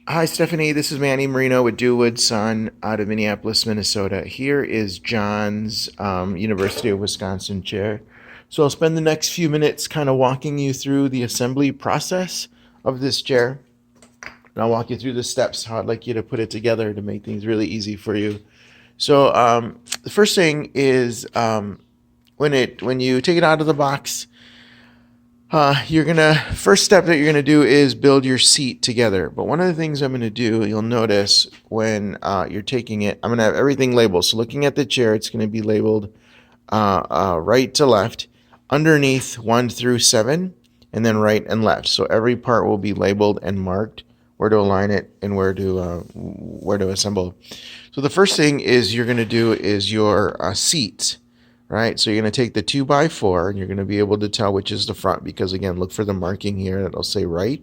Hi, Stephanie. This is Manny Marino with Dewood Son out of Minneapolis, Minnesota. Here is John's University of Wisconsin chair. So I'll spend the next few minutes kind of walking you through the assembly process of this chair. And I'll walk you through the steps, how I'd like you to put it together to make things really easy for you. So the first thing is when you take it out of the box, first step that you're gonna do is build your seat together. But one of the things I'm gonna do, you'll notice when you're taking it, I'm gonna have everything labeled. So looking at the chair, it's gonna be labeled right to left, underneath 1 through 7, and then right and left. So every part will be labeled and marked where to align it and where to assemble. So the first thing is you're gonna do is your seat. Right, so you're going to take the 2x4 and you're going to be able to tell which is the front because, again, look for the marking here. It'll say right,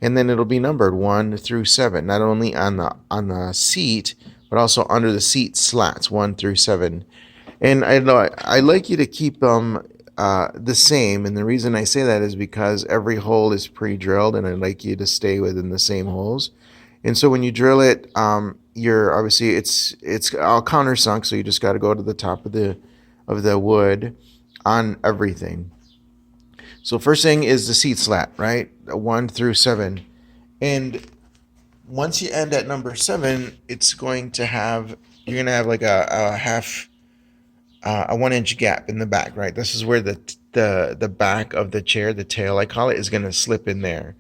and then it'll be numbered 1 through 7, not only on the seat but also under the seat slats 1 through 7. And I like you to keep them the same, and the reason I say that is because every hole is pre-drilled, and I like you to stay within the same holes. And so when you drill it, you're obviously it's all countersunk, so you just got to go to the top of the wood on everything. So first thing is the seat slat, right? 1 through 7. And once you end at number 7, you're going to have like a half, a 1 inch gap in the back, right? This is where the back of the chair, the tail I call it, is going to slip in there.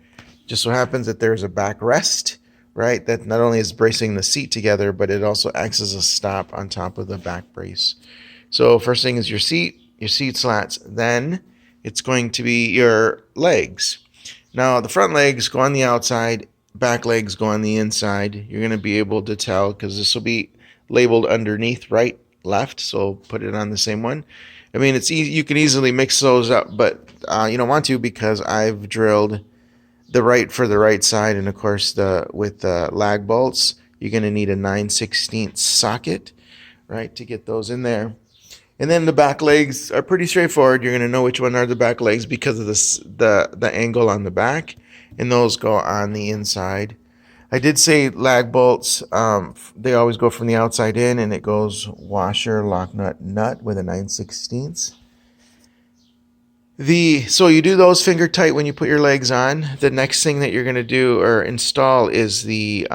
Just so happens that there's a backrest, right? That not only is bracing the seat together, but it also acts as a stop on top of the back brace. So first thing is your seat slats. Then it's going to be your legs. Now the front legs go on the outside, back legs go on the inside. You're going to be able to tell because this will be labeled underneath right, left. So put it on the same one. I mean, it's easy. You can easily mix those up, but you don't want to because I've drilled the right for the right side, and of course with the lag bolts, you're going to need a 9/16 socket, right, to get those in there. And then the back legs are pretty straightforward. You're going to know which one are the back legs because of the angle on the back, and those go on the inside. I did say lag bolts. They always go from the outside in, and it goes washer, lock nut, nut with a 9/16. So you do those finger tight when you put your legs on. The next thing that you're going to do or install is the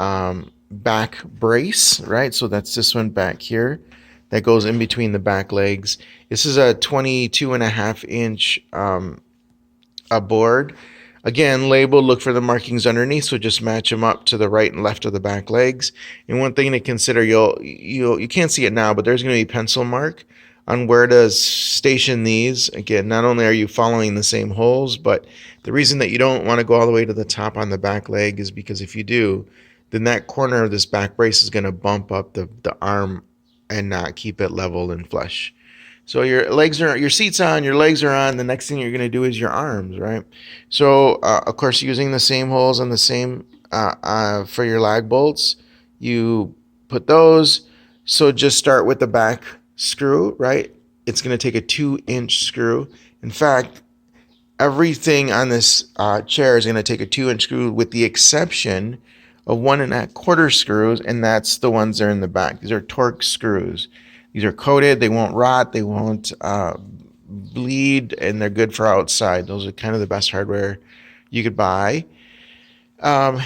back brace, right? So that's this one back here that goes in between the back legs. This is a 22.5 inch a board. Again, labeled, look for the markings underneath, so just match them up to the right and left of the back legs. And one thing to consider, you can't see it now, but there's going to be pencil mark on where to station these. Again, not only are you following the same holes, but the reason that you don't want to go all the way to the top on the back leg is because if you do, then that corner of this back brace is going to bump up the arm and not keep it level and flush. So your seat's on, your legs are on. The next thing you're going to do is your arms, right? So of course, using the same holes and the same for your lag bolts, you put those. So just start with the back screw, right? It's going to take a 2-inch screw. In fact, everything on this chair is going to take a 2-inch screw with the exception of 1 1/4 screws, and that's the ones that are in the back. These are Torx screws. These are coated. They won't rot. They won't bleed, and they're good for outside. Those are kind of the best hardware you could buy. Um,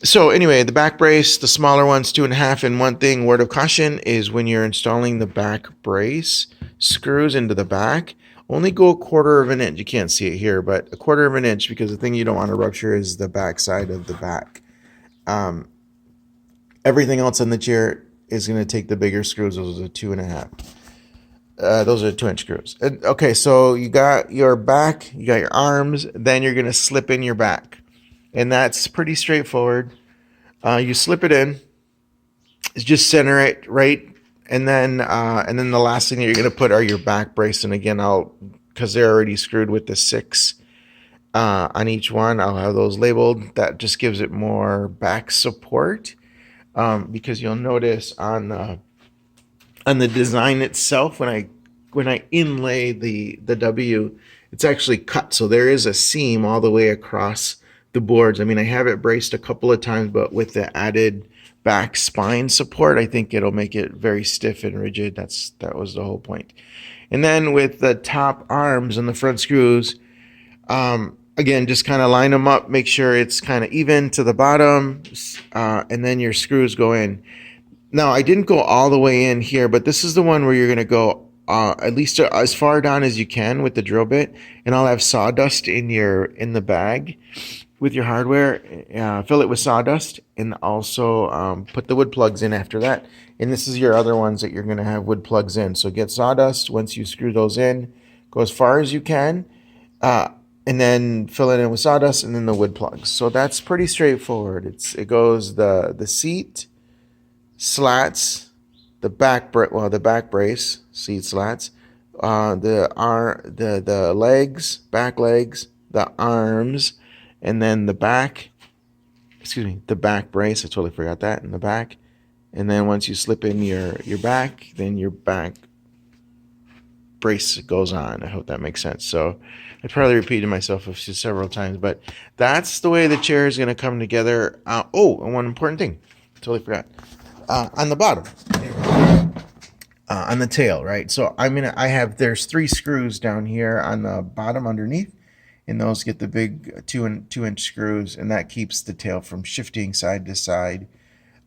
so anyway, the back brace, the smaller ones, 2.5. And one thing, word of caution, is when you're installing the back brace screws into the back, only go 1/4 inch. You can't see it here, but 1/4 inch, because the thing you don't want to rupture is the back side of the back. Everything else on the chair is going to take the bigger screws. Those are 2.5. Those are 2-inch screws. Okay, so you got your back, you got your arms, then you're going to slip in your back. And that's pretty straightforward. You slip it in, just center it right, and then the last thing that you're going to put are your back brace. And again, because they're already screwed with the 6 on each one, I'll have those labeled. That just gives it more back support. Because you'll notice on the design itself, when I inlay the W, it's actually cut, so there is a seam all the way across the boards. I mean, I have it braced a couple of times, but with the added back spine support, I think it'll make it very stiff and rigid. That was the whole point. And then with the top arms and the front screws, again, just kind of line them up, make sure it's kind of even to the bottom, and then your screws go in. Now, I didn't go all the way in here, but this is the one where you're going to go at least as far down as you can with the drill bit, and I'll have sawdust in the bag with your hardware. Fill it with sawdust, and also put the wood plugs in after that. And this is your other ones that you're going to have wood plugs in. So get sawdust. Once you screw those in, go as far as you can, and then fill it in with sawdust, and then the wood plugs. So that's pretty straightforward. It goes the seat slats, the back brace, seat slats, the legs, back legs, the arms, and then the back brace. I totally forgot that in the back. And then once you slip in your back, then your back brace goes on. I hope that makes sense. So I probably repeated myself several times, but that's the way the chair is going to come together. And one important thing, totally forgot. On the bottom, on the tail, right? So there's 3 screws down here on the bottom underneath, and those get the big 2-inch screws, and that keeps the tail from shifting side to side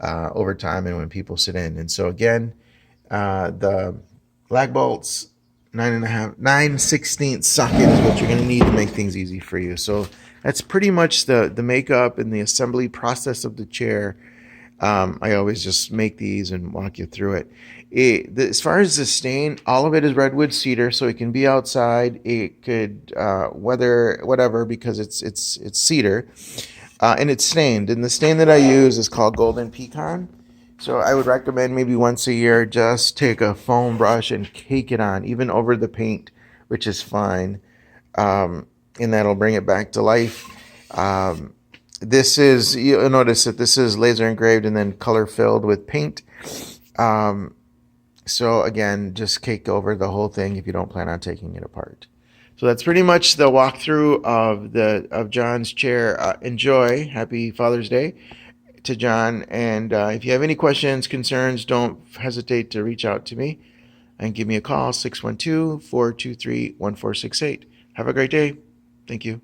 over time and when people sit in. And so again, the lag bolts, 9/16 socket is what you're going to need to make things easy for you. So that's pretty much the makeup and the assembly process of the chair. I always just make these and walk you through it. As far as the stain, all of it is redwood cedar, so it can be outside. It could weather whatever because it's cedar, and it's stained. And the stain that I use is called Golden Pecan. So I would recommend maybe once a year just take a foam brush and cake it on, even over the paint, which is fine, and that'll bring it back to life. You'll notice that this is laser engraved and then color filled with paint. So again, just cake over the whole thing if you don't plan on taking it apart. So that's pretty much the walkthrough of John's chair. Enjoy. Happy Father's Day to John. And if you have any questions, concerns, don't hesitate to reach out to me and give me a call, 612-423-1468. Have a great day. Thank you.